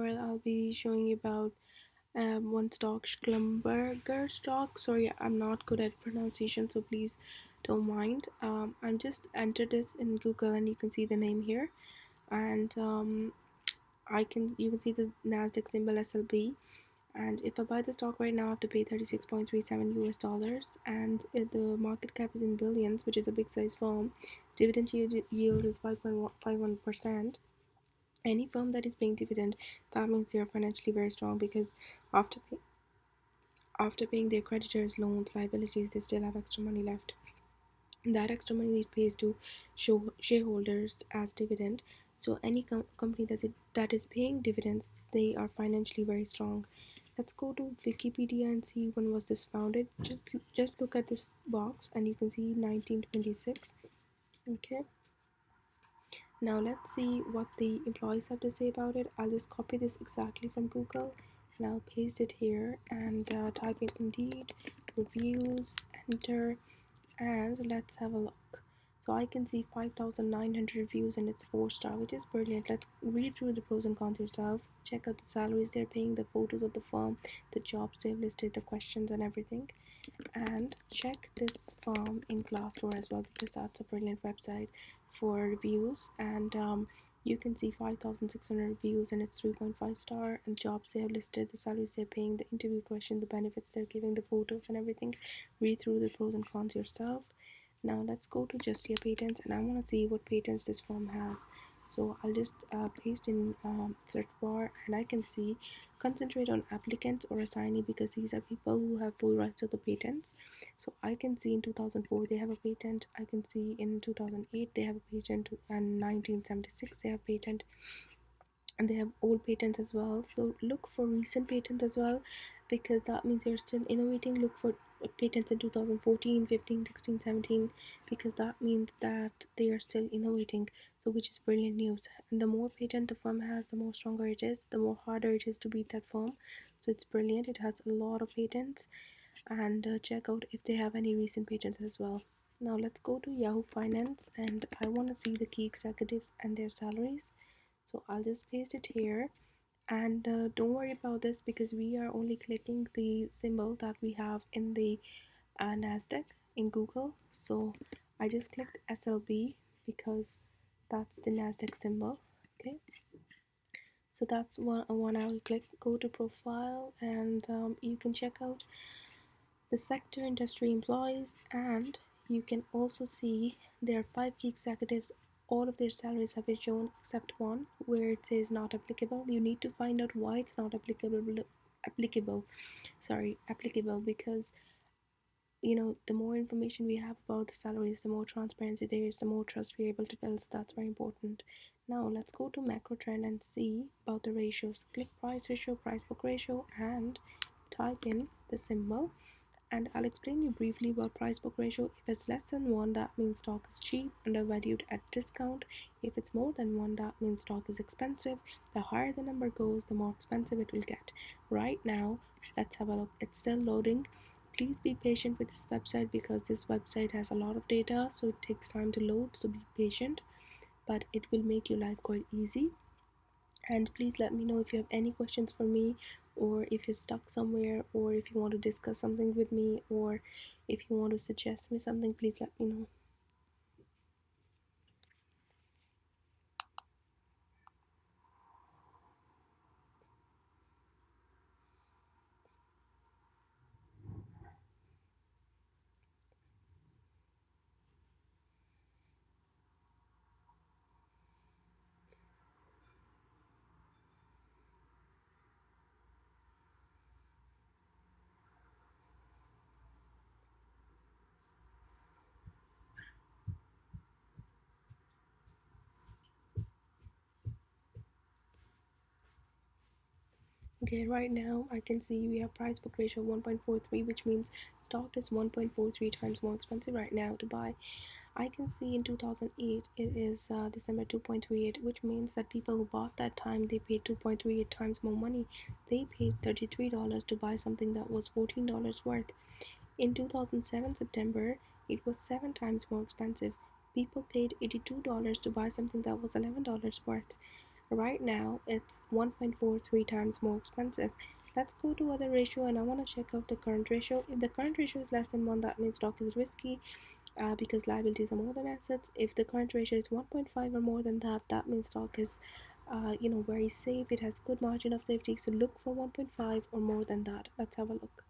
I'll be showing you about one stock, Schlumberger stock. Sorry, I'm not good at pronunciation, so please don't mind. I'm just entered this in Google, and you can see the name here, and you can see the Nasdaq symbol SLB. And if I buy the stock right now, I have to pay 36.37 US dollars, and the market cap is in billions, which is a big size firm. Dividend yield is 5.51%. Any firm that is paying dividend, that means they are financially very strong, because after after paying their creditors, loans, liabilities, they still have extra money left. That extra money it pays to shareholders as dividend. So any company that is paying dividends, they are financially very strong. Let's go to Wikipedia and see when was this founded. Just look at this box and you can see 1926. Okay, now let's see what the employees have to say about it. I'll just copy this exactly from Google and I'll paste it here and type in Indeed reviews, enter, and let's have a look. So I can see 5,900 reviews and it's 4-star, which is brilliant. Let's read through the pros and cons yourself. Check out the salaries they're paying, the photos of the firm, the jobs they've listed, the questions and everything. And check this firm in Glassdoor as well, because that's a brilliant website for reviews. And you can see 5,600 reviews and it's 3.5-star, and jobs they have listed, the salaries they're paying, the interview question, the benefits they're giving, the photos and everything. Read through the pros and cons yourself. Now let's go to Just Your Patents, and I want to see what patents this firm has. So I'll just paste in search bar, and I can see concentrate on applicants or assignee, because these are people who have full rights to the patents. So I can see in 2004 they have a patent, I can see in 2008 they have a patent, and 1976 they have patent, and they have old patents as well. So look for recent patents as well, because that means they're still innovating. Look for patents in 2014, 15, 16, 17, because that means that they are still innovating. So which is brilliant news. And the more patent the firm has, the more stronger it is, the more harder it is to beat that firm. So it's brilliant, it has a lot of patents. And check out if they have any recent patents as well. Now let's go to Yahoo Finance, and I want to see the key executives and their salaries. So I'll just paste it here, and don't worry about this, because we are only clicking the symbol that we have in the Nasdaq in Google. So I just clicked SLB because that's the Nasdaq symbol. Okay, so that's one I'll click. Go to profile, and you can check out the sector, industry, employees, and you can also see there are 5 key executives. All of their salaries have been shown except one where it says not applicable. You need to find out why it's not applicable, because the more information we have about the salaries, the more transparency there is, the more trust we're able to build. So that's very important. Now let's go to macro trend and see about the ratios. Click price ratio, price book ratio, and type in the symbol, and I'll explain you briefly about price book ratio. If it's less than 1, that means stock is cheap, undervalued, at discount. If it's more than 1, that means stock is expensive. The higher the number goes, the more expensive it will get. Right now, let's have a look. It's still loading. Please be patient with this website, because this website has a lot of data, so it takes time to load, so be patient, but it will make your life quite easy. And please let me know if you have any questions for me, or if you're stuck somewhere, or if you want to discuss something with me, or if you want to suggest me something, please let me know. Okay, right now I can see we have price book ratio 1.43, which means stock is 1.43 times more expensive right now to buy. I can see in 2008 it is December 2.38, which means that people who bought that time, they paid 2.38 times more money. They paid $33 to buy something that was $14 worth. In 2007 September, it was 7 times more expensive. People paid $82 to buy something that was $11 worth. Right now, it's 1.43 times more expensive. Let's go to other ratio, and I want to check out the current ratio. If the current ratio is less than 1, that means stock is risky because liabilities are more than assets. If the current ratio is 1.5 or more than that, that means stock is very safe. It has good margin of safety. So look for 1.5 or more than that. Let's have a look.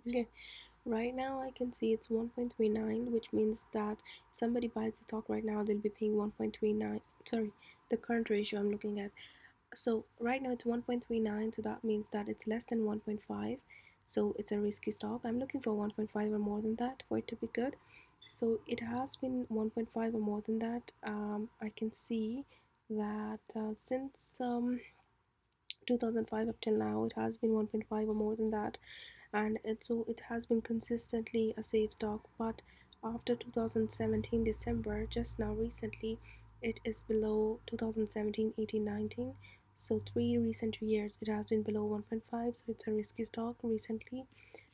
Okay, right now I can see it's 1.39, which means that somebody buys the stock right now, they'll be paying 1.39. Sorry, the current ratio I'm looking at. So right now it's 1.39, so that means that it's less than 1.5. So it's a risky stock. I'm looking for 1.5 or more than that for it to be good. So it has been 1.5 or more than that. I can see that since 2005 up till now, it has been 1.5 or more than that, and so it has been consistently a safe stock. But after 2017 December, just now recently, it is below 2017, 18, 19. So 3 recent years it has been below 1.5, so it's a risky stock recently.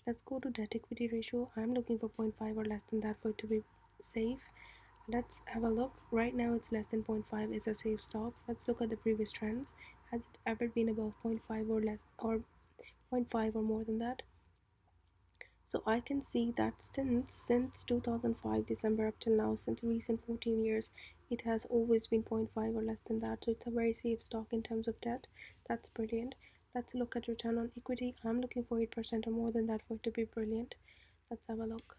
Let's go to debt equity ratio. I'm looking for zero point 0.5 or less than that for it to be safe. Let's have a look. Right now it's less than zero point 0.5. It's a safe stock. Let's look at the previous trends. Has it ever been above zero point 0.5 or less, or zero point 0.5 or more than that? So I can see that since 2005 December up till now, since recent 14 years, it has always been zero point 0.5 or less than that. So it's a very safe stock in terms of debt. That's brilliant. Let's look at return on equity. I'm looking for 8% or more than that for it to be brilliant. Let's have a look.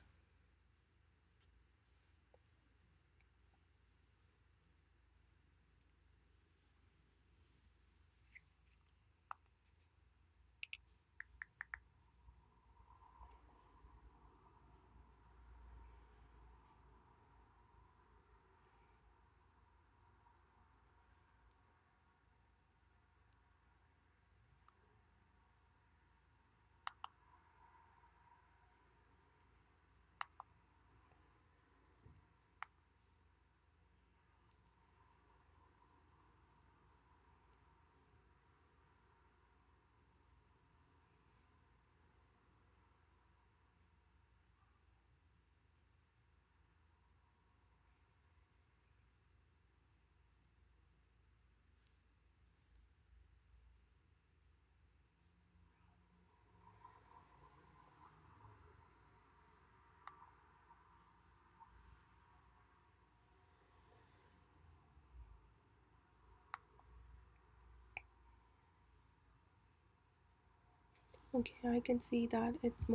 Okay, I can see that it's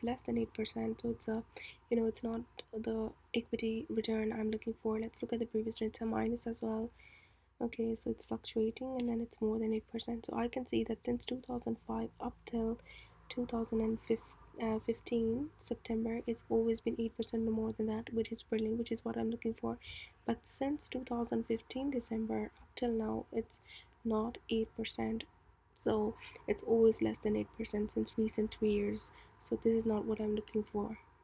less than 8%, so it's not the equity return I'm looking for. Let's look at the previous trend. It's a minus as well. Okay, so it's fluctuating and then it's more than 8%. So I can see that since 2005 up till 2015 September, it's always been 8% or more than that, which is brilliant, which is what I'm looking for. But since 2015 December up till now, it's not 8%. So it's always less than 8% since recent 2 years. So this is not what I'm looking for.